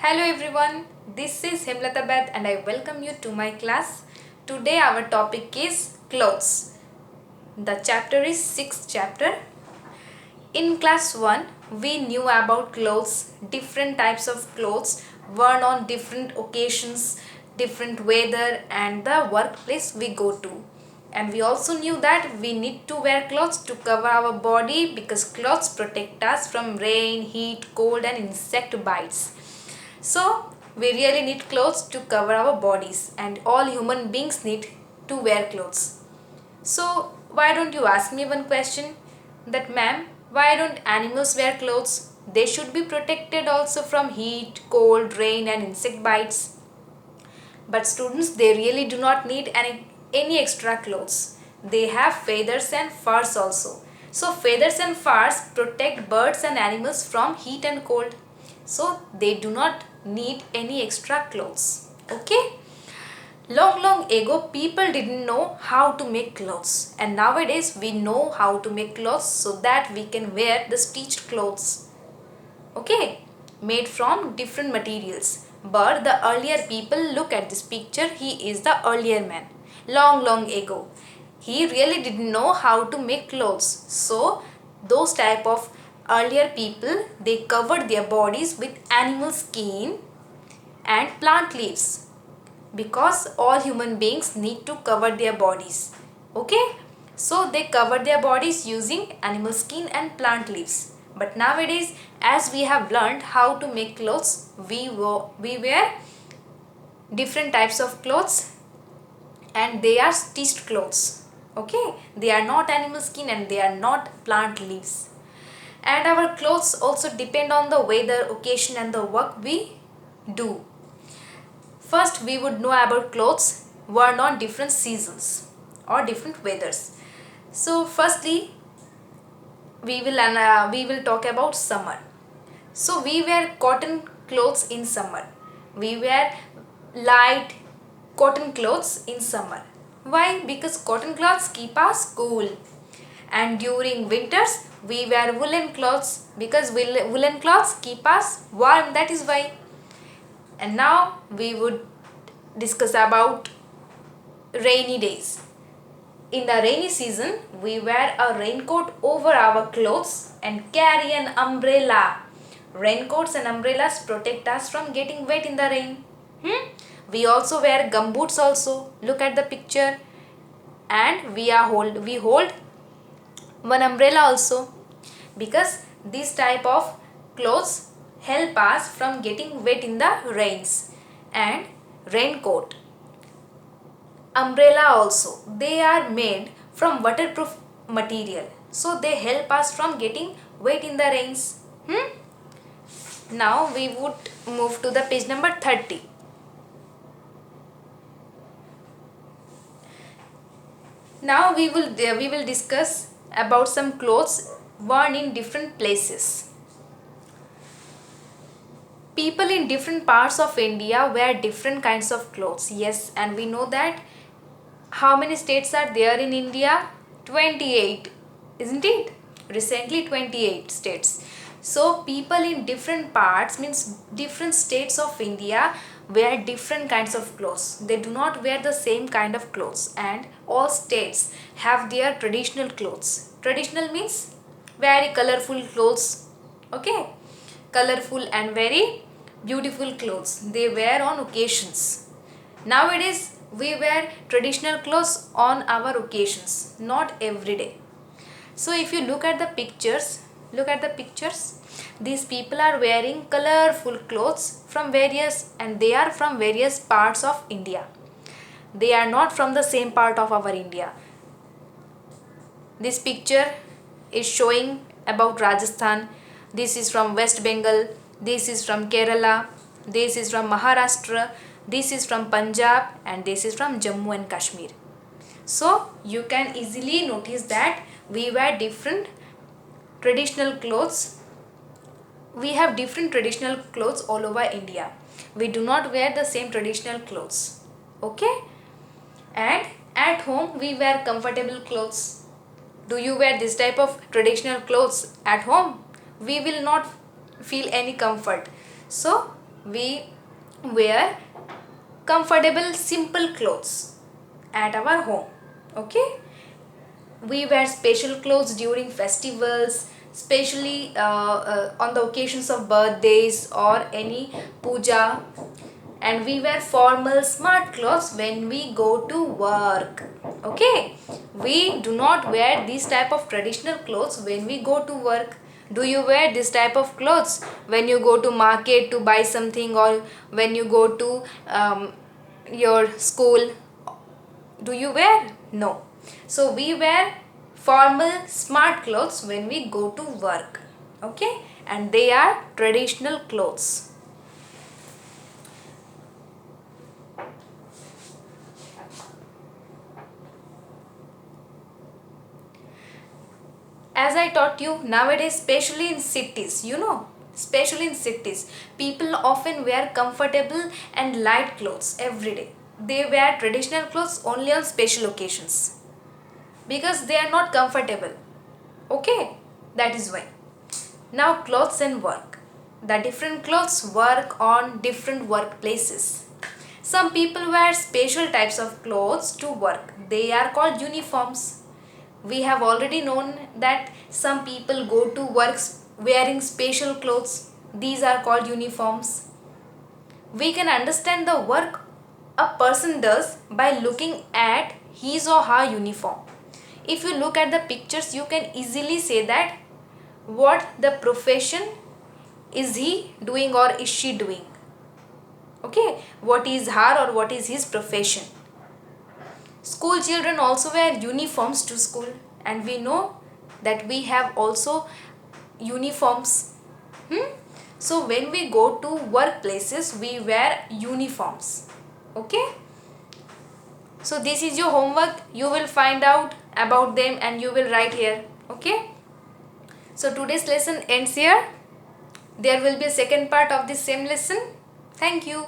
Hello everyone, this is Hemlata Beth and I welcome you to my class. Today our topic is clothes. The chapter is 6th chapter. In class 1, we knew about clothes, different types of clothes worn on different occasions, different weather and the workplace we go to. And we also knew that we need to wear clothes to cover our body because clothes protect us from rain, heat, cold and insect bites. So, we really need clothes to cover our bodies and all human beings need to wear clothes. So, why don't you ask me one question? That ma'am, why don't animals wear clothes? They should be protected also from heat, cold, rain and insect bites. But students, they really do not need any extra clothes. They have feathers and furs also. So feathers and furs protect birds and animals from heat and cold. So they do not need any extra clothes. Okay? Long ago, people didn't know how to make clothes. And nowadays, we know how to make clothes so that we can wear the stitched clothes. Okay, made from different materials. But the earlier people, look at this picture, he is the earlier man. Long ago, he really didn't know how to make clothes. So those type of earlier people, they covered their bodies with animal skin and plant leaves, because all human beings need to cover their bodies. Okay, so they cover their bodies using animal skin and plant leaves. But nowadays, as we have learned how to make clothes, we wear different types of clothes and they are stitched clothes. Okay, they are not animal skin and they are not plant leaves. And our clothes also depend on the weather, occasion and the work we do. First, we would know about clothes worn on different seasons or different weathers. So, firstly, we will talk about summer. So, we wear cotton clothes in summer. We wear light cotton clothes in summer. Why? Because cotton clothes keep us cool. And during winters, we wear woolen clothes because woolen clothes keep us warm. That is why. And now we would discuss about rainy days. In the rainy season, we wear a raincoat over our clothes and carry an umbrella. Raincoats and umbrellas protect us from getting wet in the rain. We also wear gumboots also. Look at the picture. And we hold one umbrella also, because this type of clothes help us from getting wet in the rains. And raincoat, umbrella also, they are made from waterproof material, so they help us from getting wet in the rains. Now we would move to the page number 30. Now we will discuss about some clothes worn in different places. People in different parts of India wear different kinds of clothes. Yes, and we know that how many states are there in India? 28, isn't it? Recently 28 states. So people in different parts, means different states of India, wear different kinds of clothes. They do not wear the same kind of clothes, and all states have their traditional clothes. Traditional means very colorful clothes. Okay, colorful and very beautiful clothes they wear on occasions. Nowadays, we wear traditional clothes on our occasions, not every day. So, if you look at the pictures, these people are wearing colorful clothes from various, and they are from various parts of India. They are not from the same part of our India. This picture is showing about Rajasthan. This is from West Bengal. This is from Kerala. This is from Maharashtra. This is from Punjab, and this is from Jammu and Kashmir. So you can easily notice that we wear different traditional clothes. We have different traditional clothes all over India. We do not wear the same traditional clothes. Okay? And at home we wear comfortable clothes. Do you wear this type of traditional clothes at home? We will not feel any comfort. So we wear comfortable simple clothes at our home. Okay, we wear special clothes during festivals, especially on the occasions of birthdays or any puja, and we wear formal smart clothes when we go to work. Okay, we do not wear this type of traditional clothes when we go to work. Do you wear this type of clothes when you go to market to buy something, or when you go to your school? Do you wear? No. So we wear formal smart clothes when we go to work. Okay, and they are traditional clothes. As I taught you, nowadays, especially in cities, especially in cities, people often wear comfortable and light clothes every day. They wear traditional clothes only on special occasions because they are not comfortable. Okay, that is why. Now, clothes and work. The different clothes work on different workplaces. Some people wear special types of clothes to work. They are called uniforms. We have already known that some people go to work wearing special clothes. These are called uniforms. We can understand the work a person does by looking at his or her uniform. If you look at the pictures, you can easily say that what the profession is he doing or is she doing. Okay, what is her or what is his profession. School children also wear uniforms to school, and we know that we have also uniforms. So when we go to workplaces, we wear uniforms. Okay, so this is your homework. You will find out about them and you will write here. Okay, so today's lesson ends here. There will be a second part of this same lesson. Thank you.